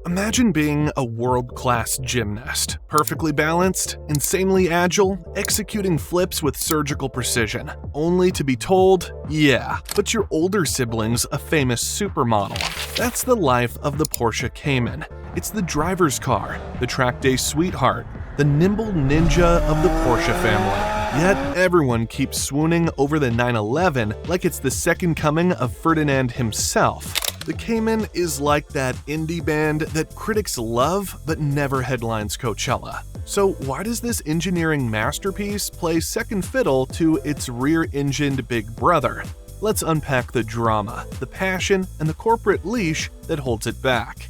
Imagine being a world-class gymnast, perfectly balanced, insanely agile, executing flips with surgical precision, only to be told, yeah, but your older sibling's a famous supermodel. That's the life of the Porsche Cayman. It's the driver's car, the track day sweetheart, the nimble ninja of the Porsche family. Yet everyone keeps swooning over the 911 like it's the second coming of Ferdinand himself. The Cayman is like that indie band that critics love but never headlines Coachella. So why does this engineering masterpiece play second fiddle to its rear-engined big brother? Let's unpack the drama, the passion, and the corporate leash that holds it back.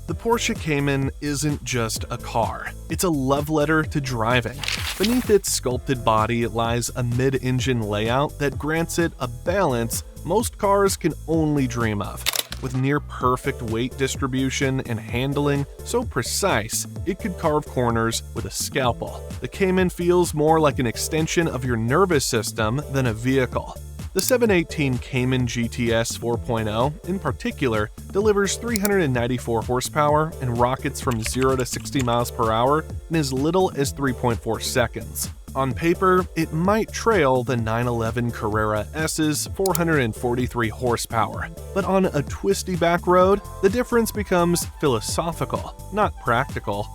The Porsche Cayman isn't just a car, it's a love letter to driving. Beneath its sculpted body lies a mid-engine layout that grants it a balance most cars can only dream of. With near-perfect weight distribution and handling so precise, it could carve corners with a scalpel. The Cayman feels more like an extension of your nervous system than a vehicle. The 718 Cayman GTS 4.0, in particular, delivers 394 horsepower and rockets from 0 to 60 miles per hour in as little as 3.4 seconds. On paper, it might trail the 911 Carrera S's 443 horsepower, but on a twisty back road, the difference becomes philosophical, not practical.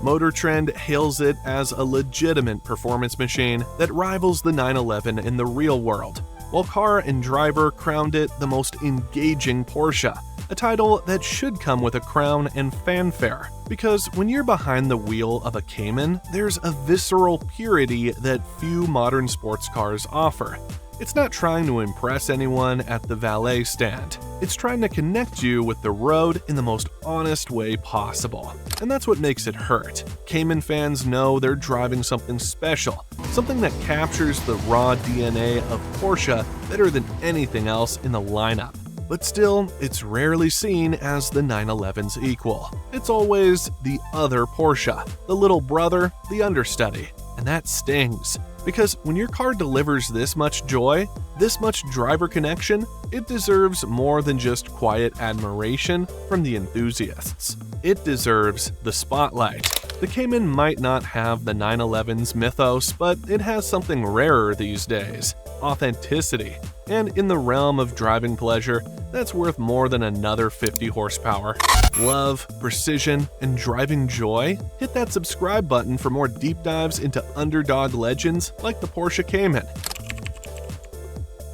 Motor Trend hails it as a legitimate performance machine that rivals the 911 in the real world, while Car and Driver crowned it the most engaging Porsche, a title that should come with a crown and fanfare. Because when you're behind the wheel of a Cayman, there's a visceral purity that few modern sports cars offer. It's not trying to impress anyone at the valet stand. It's trying to connect you with the road in the most honest way possible. And that's what makes it hurt. Cayman fans know they're driving something special, something that captures the raw DNA of Porsche better than anything else in the lineup. But still, it's rarely seen as the 911's equal. It's always the other Porsche, the little brother, the understudy. And that stings. Because when your car delivers this much joy, this much driver connection, it deserves more than just quiet admiration from the enthusiasts. It deserves the spotlight. The Cayman might not have the 911's mythos, but it has something rarer these days: authenticity. And in the realm of driving pleasure, that's worth more than another 50 horsepower. Love, precision, and driving joy? Hit that subscribe button for more deep dives into underdog legends like the Porsche Cayman.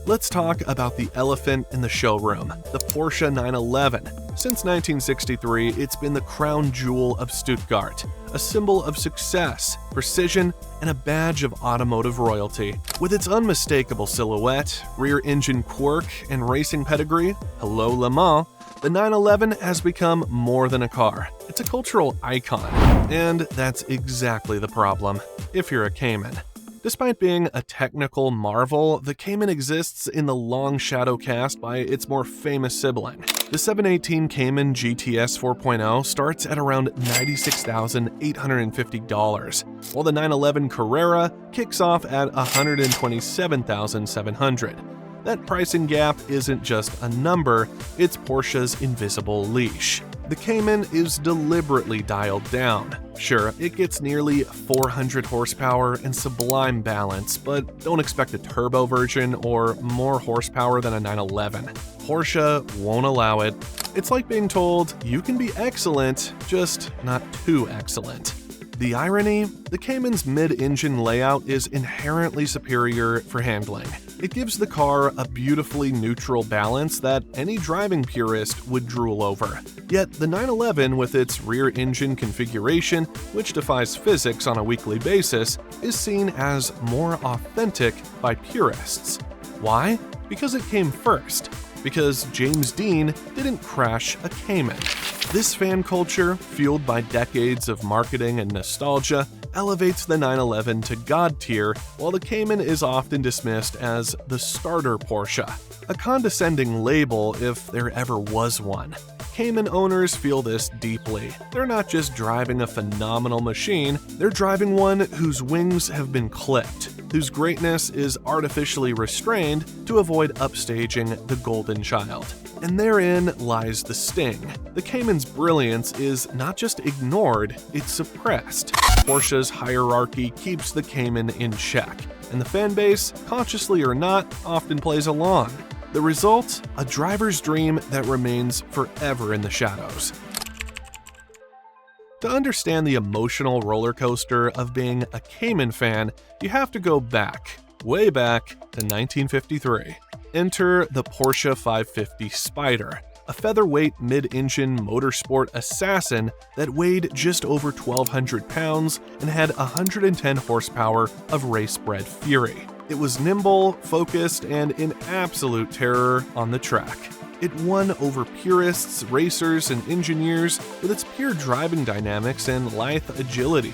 Let's talk about the elephant in the showroom, the Porsche 911. Since 1963, it's been the crown jewel of Stuttgart, a symbol of success, precision, and a badge of automotive royalty. With its unmistakable silhouette, rear-engine quirk, and racing pedigree, hello Le Mans, the 911 has become more than a car. It's a cultural icon. And that's exactly the problem, if you're a Cayman. Despite being a technical marvel, the Cayman exists in the long shadow cast by its more famous sibling. The 718 Cayman GTS 4.0 starts at around $96,850, while the 911 Carrera kicks off at $127,700. That pricing gap isn't just a number, it's Porsche's invisible leash. The Cayman is deliberately dialed down. Sure, it gets nearly 400 horsepower and sublime balance, but don't expect a turbo version or more horsepower than a 911. Porsche won't allow it. It's like being told you can be excellent, just not too excellent. The irony? The Cayman's mid-engine layout is inherently superior for handling. It gives the car a beautifully neutral balance that any driving purist would drool over. Yet the 911, with its rear-engine configuration, which defies physics on a weekly basis, is seen as more authentic by purists. Why? Because it came first. Because James Dean didn't crash a Cayman. This fan culture, fueled by decades of marketing and nostalgia, elevates the 911 to god tier, while the Cayman is often dismissed as the starter Porsche, a condescending label if there ever was one. Cayman owners feel this deeply. They're not just driving a phenomenal machine, they're driving one whose wings have been clipped. whose greatness is artificially restrained to avoid upstaging the golden child. And therein lies the sting. The Cayman's brilliance is not just ignored, it's suppressed. Porsche's hierarchy keeps the Cayman in check, and the fanbase, consciously or not, often plays along. The result? A driver's dream that remains forever in the shadows. To understand the emotional roller coaster of being a Cayman fan, you have to go back, way back to 1953. Enter the Porsche 550 Spider, a featherweight mid-engine motorsport assassin that weighed just over 1,200 pounds and had 110 horsepower of race-bred fury. It was nimble, focused, and in absolute terror on the track. It won over purists, racers, and engineers with its pure driving dynamics and lithe agility.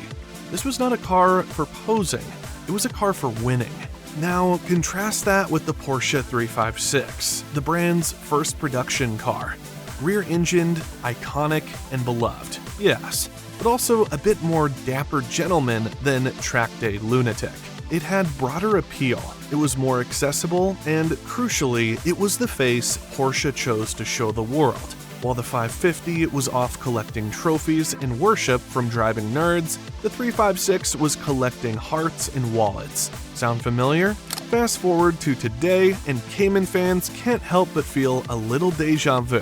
This was not a car for posing, it was a car for winning. Now, contrast that with the Porsche 356, the brand's first production car. Rear-engined, iconic, and beloved, yes, but also a bit more dapper gentleman than track day lunatic. It had broader appeal, it was more accessible, and crucially, it was the face Porsche chose to show the world. While the 550 was off collecting trophies and worship from driving nerds, the 356 was collecting hearts and wallets. Sound familiar? Fast forward to today, and Cayman fans can't help but feel a little deja vu.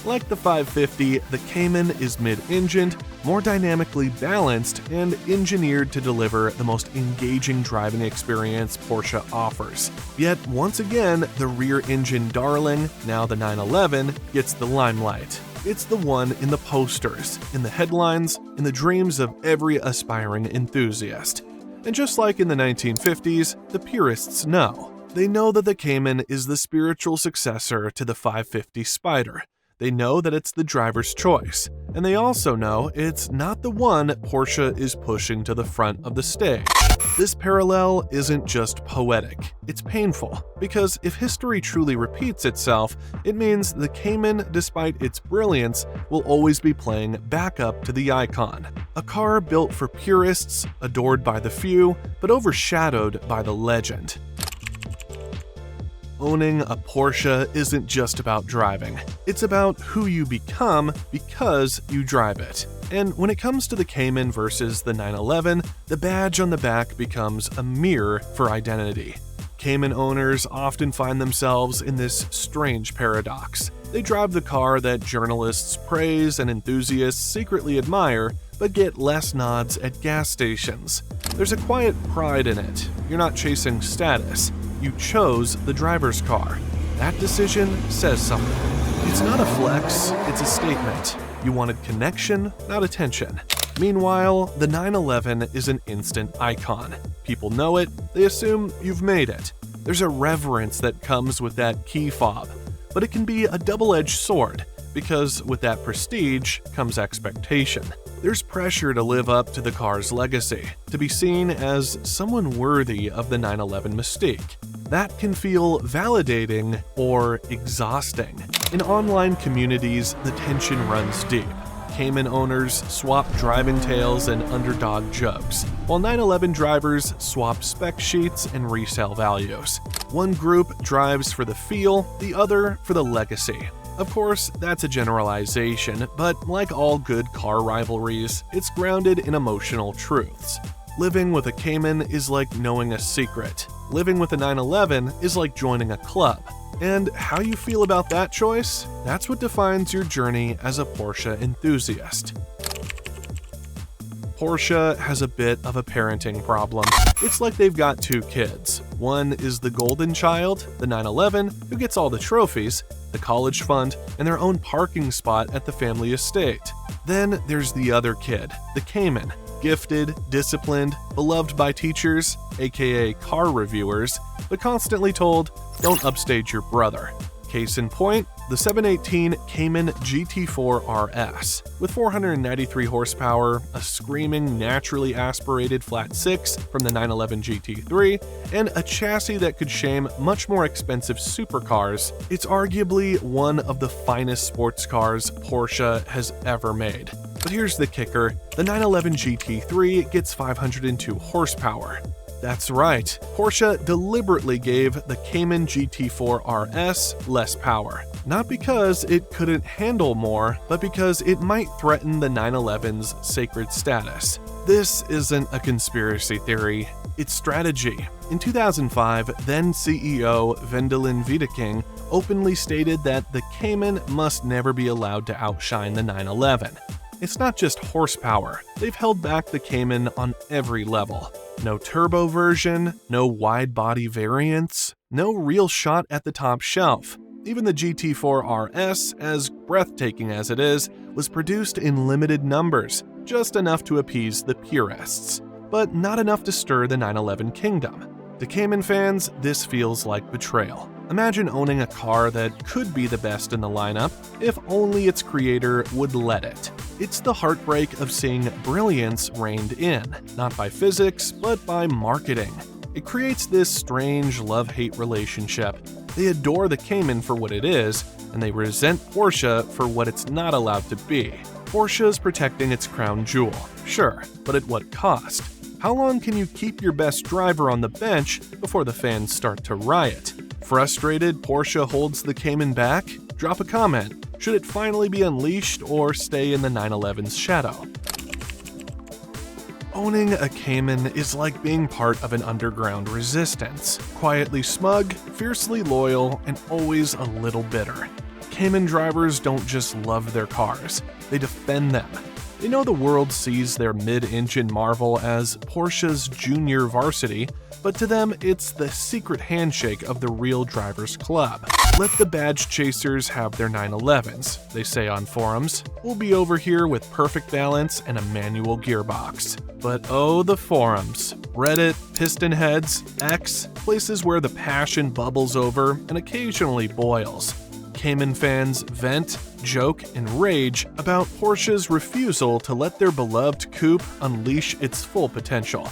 Like the 550, the Cayman is mid-engined, more dynamically balanced, and engineered to deliver the most engaging driving experience Porsche offers. Yet, once again, the rear-engine darling, now the 911, gets the limelight. It's the one in the posters, in the headlines, in the dreams of every aspiring enthusiast. And just like in the 1950s, the purists know. They know that the Cayman is the spiritual successor to the 550 Spider. They know that it's the driver's choice, and they also know it's not the one Porsche is pushing to the front of the stage. This parallel isn't just poetic, it's painful, because if history truly repeats itself, it means the Cayman, despite its brilliance, will always be playing back up to the icon. A car built for purists, adored by the few, but overshadowed by the legend. Owning a Porsche isn't just about driving. It's about who you become because you drive it. And when it comes to the Cayman versus the 911, the badge on the back becomes a mirror for identity. Cayman owners often find themselves in this strange paradox. They drive the car that journalists praise and enthusiasts secretly admire, but get less nods at gas stations. There's a quiet pride in it. You're not chasing status. You chose the driver's car. That decision says something. It's not a flex, it's a statement. You wanted connection, not attention. Meanwhile, the 911 is an instant icon. People know it, they assume you've made it. There's a reverence that comes with that key fob, but it can be a double-edged sword, because with that prestige comes expectation. There's pressure to live up to the car's legacy, to be seen as someone worthy of the 911 mystique. That can feel validating or exhausting. In online communities, the tension runs deep. Cayman owners swap driving tales and underdog jokes, while 911 drivers swap spec sheets and resale values. One group drives for the feel, the other for the legacy. Of course, that's a generalization, but like all good car rivalries, it's grounded in emotional truths. Living with a Cayman is like knowing a secret. Living with a 911 is like joining a club. And how you feel about that choice? That's what defines your journey as a Porsche enthusiast. Porsche has a bit of a parenting problem. It's like they've got two kids. One is the golden child, the 911, who gets all the trophies, the college fund, and their own parking spot at the family estate. Then there's the other kid, the Cayman, gifted, disciplined, beloved by teachers, aka car reviewers, but constantly told, don't upstage your brother. Case in point, the 718 Cayman GT4 RS. With 493 horsepower, a screaming, naturally aspirated flat 6 from the 911 GT3, and a chassis that could shame much more expensive supercars, it's arguably one of the finest sports cars Porsche has ever made. But here's the kicker, the 911 GT3 gets 502 horsepower. That's right, Porsche deliberately gave the Cayman GT4 RS less power. Not because it couldn't handle more, but because it might threaten the 911's sacred status. This isn't a conspiracy theory, it's strategy. In 2005, then CEO Wendelin Wiedeking openly stated that the Cayman must never be allowed to outshine the 911. It's not just horsepower, they've held back the Cayman on every level. No turbo version, no wide body variants, no real shot at the top shelf. Even the GT4 RS, as breathtaking as it is, was produced in limited numbers, just enough to appease the purists, but not enough to stir the 911 kingdom. To Cayman fans, this feels like betrayal. Imagine owning a car that could be the best in the lineup if only its creator would let it. It's the heartbreak of seeing brilliance reined in, not by physics, but by marketing. It creates this strange love-hate relationship. They adore the Cayman for what it is, and they resent Porsche for what it's not allowed to be. Porsche's protecting its crown jewel, sure, but at what cost? How long can you keep your best driver on the bench before the fans start to riot? Frustrated Porsche holds the Cayman back? Drop a comment. Should it finally be unleashed or stay in the 911's shadow? Owning a Cayman is like being part of an underground resistance. Quietly smug, fiercely loyal, and always a little bitter. Cayman drivers don't just love their cars, they defend them. They know the world sees their mid-engine marvel as Porsche's junior varsity, but to them it's the secret handshake of the real drivers' club. Let the badge chasers have their 911s, they say on forums. We'll be over here with perfect balance and a manual gearbox. But oh, the forums. Reddit, Piston Heads, X, places where the passion bubbles over and occasionally boils. Cayman fans vent, joke, and rage about Porsche's refusal to let their beloved coupe unleash its full potential.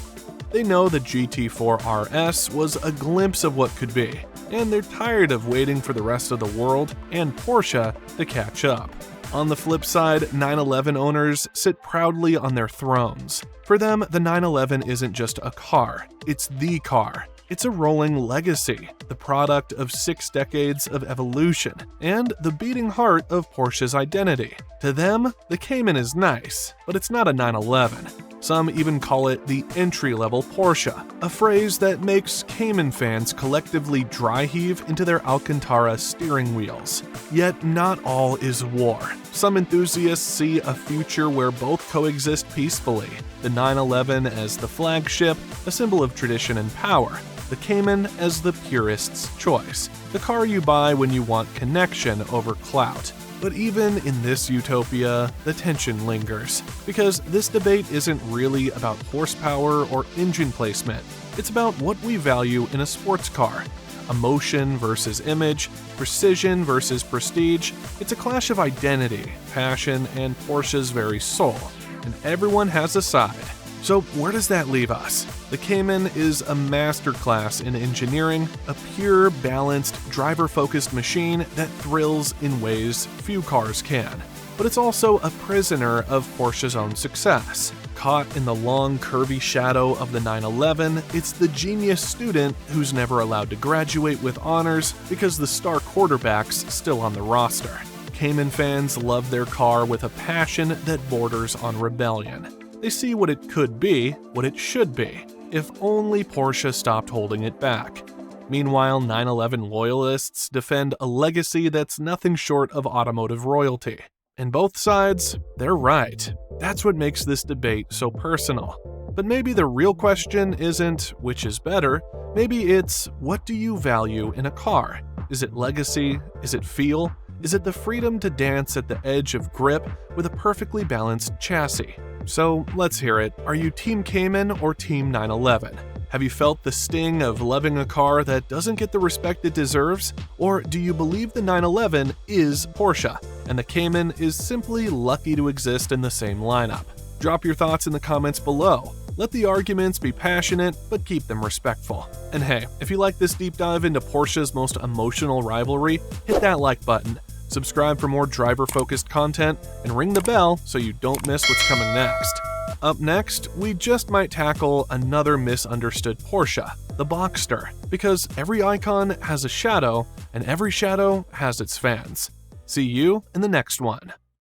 They know the GT4 RS was a glimpse of what could be, and they're tired of waiting for the rest of the world and Porsche to catch up. On the flip side, 911 owners sit proudly on their thrones. For them, the 911 isn't just a car, it's the car. It's a rolling legacy, the product of 6 decades of evolution, and the beating heart of Porsche's identity. To them, the Cayman is nice, but it's not a 911. Some even call it the entry-level Porsche, a phrase that makes Cayman fans collectively dry heave into their Alcantara steering wheels. Yet not all is war. Some enthusiasts see a future where both coexist peacefully, the 911 as the flagship, a symbol of tradition and power, the Cayman as the purist's choice, the car you buy when you want connection over clout. But even in this utopia, the tension lingers, because this debate isn't really about horsepower or engine placement. It's about what we value in a sports car. Emotion versus image, precision versus prestige. It's a clash of identity, passion, and Porsche's very soul. And everyone has a side. So where does that leave us? The Cayman is a masterclass in engineering, a pure, balanced, driver-focused machine that thrills in ways few cars can. But it's also a prisoner of Porsche's own success. Caught in the long, curvy shadow of the 911, it's the genius student who's never allowed to graduate with honors because the star quarterback's still on the roster. Cayman fans love their car with a passion that borders on rebellion. They see what it could be, what it should be, if only Porsche stopped holding it back. Meanwhile, 911 loyalists defend a legacy that's nothing short of automotive royalty. And both sides, they're right. That's what makes this debate so personal. But maybe the real question isn't which is better, maybe it's what do you value in a car? Is it legacy? Is it feel? Is it the freedom to dance at the edge of grip with a perfectly balanced chassis? So let's hear it. Are you Team Cayman or Team 911? Have you felt the sting of loving a car that doesn't get the respect it deserves? Or do you believe the 911 is Porsche, and the Cayman is simply lucky to exist in the same lineup? Drop your thoughts in the comments below. Let the arguments be passionate, but keep them respectful. And hey, if you like this deep dive into Porsche's most emotional rivalry, hit that like button. Subscribe for more driver-focused content, and ring the bell so you don't miss what's coming next. Up next, we just might tackle another misunderstood Porsche, the Boxster, because every icon has a shadow, and every shadow has its fans. See you in the next one.